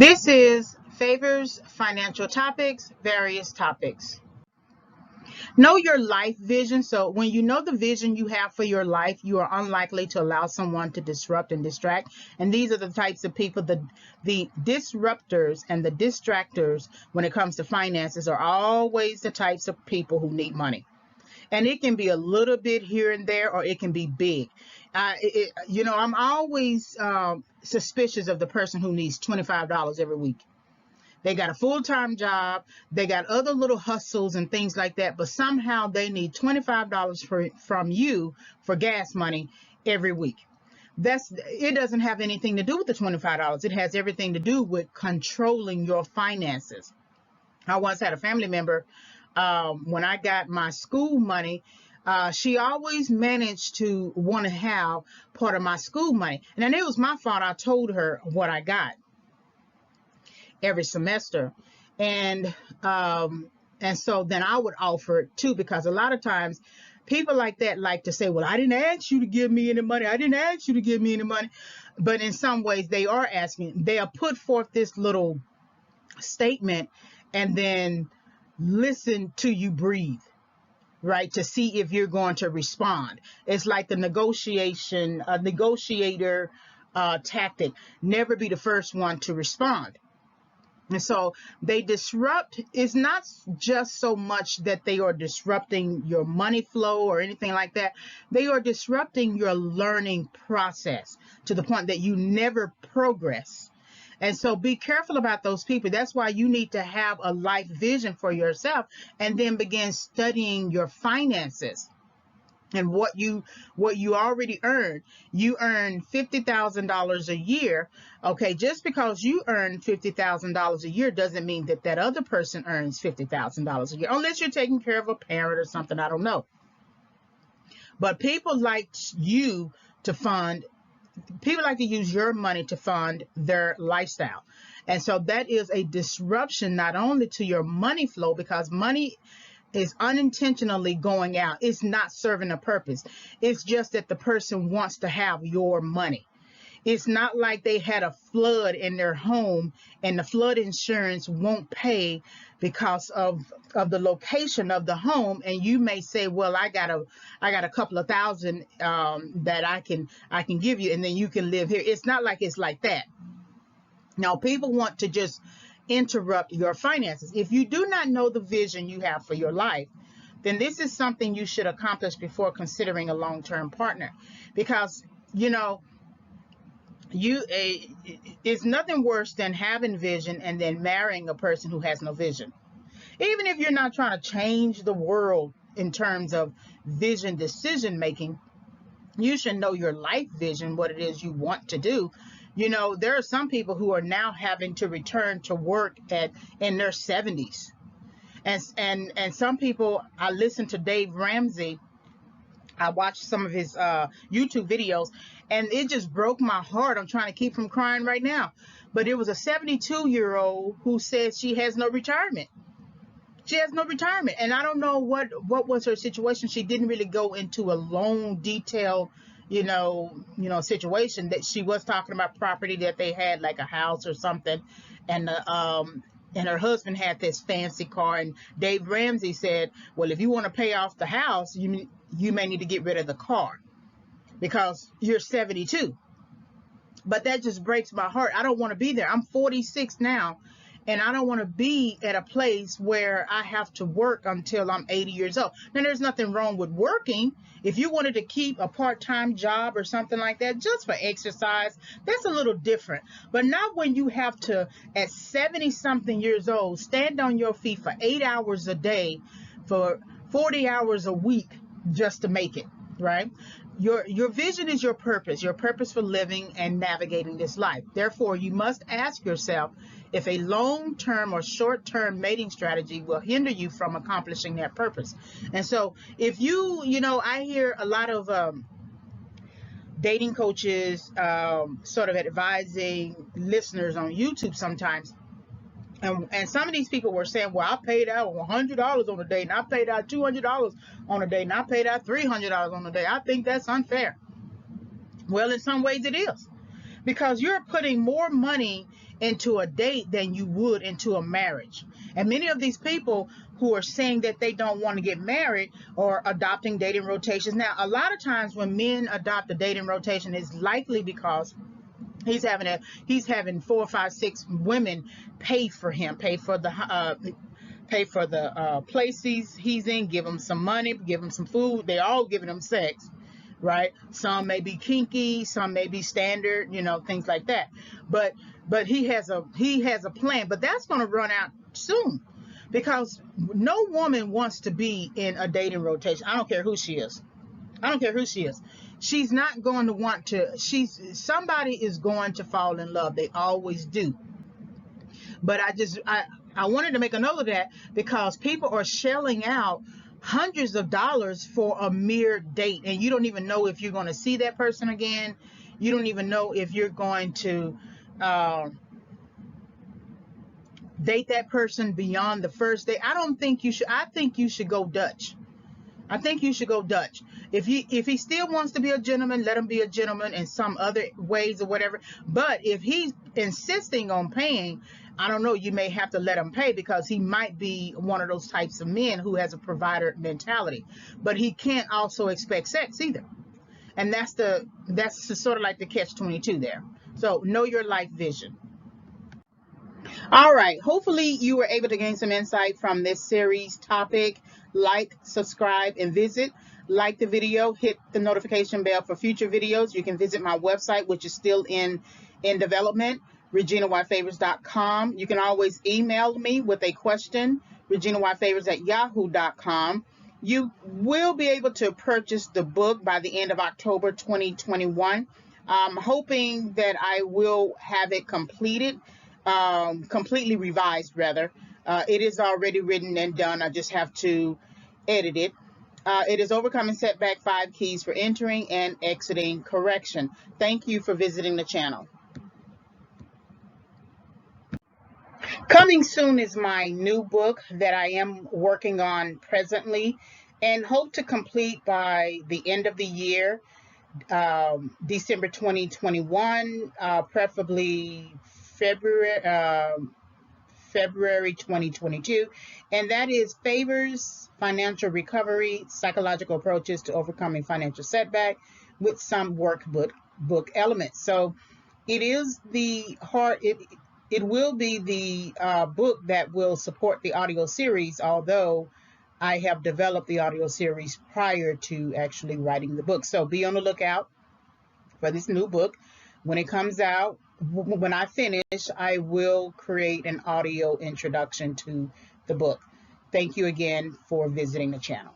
This is Favors Financial Topics, various topics. Know your life vision. So when you know the vision you have for your life, you are unlikely to allow someone to disrupt and distract. And these are the types of people, the disruptors and the distractors when it comes to finances are always the types of people who need money. And it can be a little bit here and there, or it can be big. I'm always suspicious of the person who needs $25 every week. They got a full-time job, they got other little hustles and things like that, but somehow they need $25 from you for gas money every week. It doesn't have anything to do with the $25. It has everything to do with controlling your finances. I once had a family member, when I got my school money, she always managed to want to have part of my school money. And then it was my fault. I told her what I got every semester. And so then I would offer it too, because a lot of times people like that like to say, well, I didn't ask you to give me any money. I didn't ask you to give me any money. But in some ways they are asking. They'll put forth this little statement and then listen to you breathe, right, to see if you're going to respond. It's like the negotiator tactic. Never be the first one to respond. And so they disrupt. It's not just so much that they are disrupting your money flow or anything like that. They are disrupting your learning process to the point that you never progress. And so be careful about those people. That's why you need to have a life vision for yourself and then begin studying your finances and what you already earn. You earn $50,000 a year. Okay, just because you earn $50,000 a year doesn't mean that that other person earns $50,000 a year, unless you're taking care of a parent or something. I don't know. But people like to use your money to fund their lifestyle. And so that is a disruption not only to your money flow, because money is unintentionally going out. It's not serving a purpose. It's just that the person wants to have your money. It's not like they had a flood in their home and the flood insurance won't pay because of the location of the home. And you may say, well, I got a couple of thousand that I can give you, and then you can live here. It's not like it's like that. Now, people want to just interrupt your finances. If you do not know the vision you have for your life, then this is something you should accomplish before considering a long-term partner, because it's nothing worse than having vision and then marrying a person who has no vision. Even if you're not trying to change the world in terms of vision decision making, you should know your life vision, what it is you want to do. There are some people who are now having to return to work in their 70s. And some people, I listened to Dave Ramsey. I watched some of his YouTube videos, and it just broke my heart. I'm trying to keep from crying right now. But it was a 72-year-old who said she has no retirement. She has no retirement. And I don't know what was her situation. She didn't really go into a long, detailed, situation. That she was talking about property that they had, like a house or something. And her husband had this fancy car. And Dave Ramsey said, well, if you want to pay off the house, you may need to get rid of the car because you're 72. But that just breaks my heart. I don't want to be there. I'm 46 now, and I don't want to be at a place where I have to work until I'm 80 years old. Now, there's nothing wrong with working. If you wanted to keep a part-time job or something like that, just for exercise, that's a little different. But not when you have to, at 70-something years old, stand on your feet for 8 hours a day, for 40 hours a week, just to make it, right? Your vision is your purpose for living and navigating this life. Therefore, you must ask yourself if a long-term or short-term mating strategy will hinder you from accomplishing that purpose. And so if I hear a lot of dating coaches sort of advising listeners on YouTube sometimes. And some of these people were saying, well, I paid out $100 on a date, and I paid out $200 on a date, and I paid out $300 on a date. I think that's unfair. Well, in some ways it is, because you're putting more money into a date than you would into a marriage. And many of these people who are saying that they don't want to get married or adopting dating rotations. Now, a lot of times when men adopt a dating rotation, it's likely because he's having 4, 5, 6 women pay for him, pay for the place he's in, give him some money, give him some food. They all giving him sex, right? Some may be kinky, some may be standard, things like that. But he has a plan, but that's going to run out soon, because no woman wants to be in a dating rotation. I don't care who she is. She's not going to want to. Somebody is going to fall in love. They always do. But I wanted to make a note of that, because people are shelling out hundreds of dollars for a mere date, and you don't even know if you're going to see that person again. You don't even know if you're going to date that person beyond the first date. I think you should go Dutch. If he still wants to be a gentleman, let him be a gentleman in some other ways or whatever. But if he's insisting on paying, I don't know, you may have to let him pay, because he might be one of those types of men who has a provider mentality. But he can't also expect sex either. And that's sort of like the catch-22 there. So know your life vision. All right. Hopefully you were able to gain some insight from this series topic. Like, subscribe, and visit. Like the video, hit the notification bell for future videos. You can visit my website, which is still in development, reginayfavors.com. You can always email me with a question, reginayfavors@yahoo.com. You will be able to purchase the book by the end of October 2021. I'm hoping that I will have it completely revised, rather. It is already written and done. I just have to edit it. It is Overcoming Setback: 5 Keys for Entering and Exiting Correction. Thank you for visiting the channel. Coming soon is my new book that I am working on presently, and hope to complete by the end of the year, December 2021, preferably February 2022, and that is Favors: Financial Recovery, Psychological Approaches to Overcoming Financial Setback, with some workbook elements. So it is it will be the book that will support the audio series, although I have developed the audio series prior to actually writing the book. So be on the lookout for this new book. When it comes out, when I finish, I will create an audio introduction to the book. Thank you again for visiting the channel.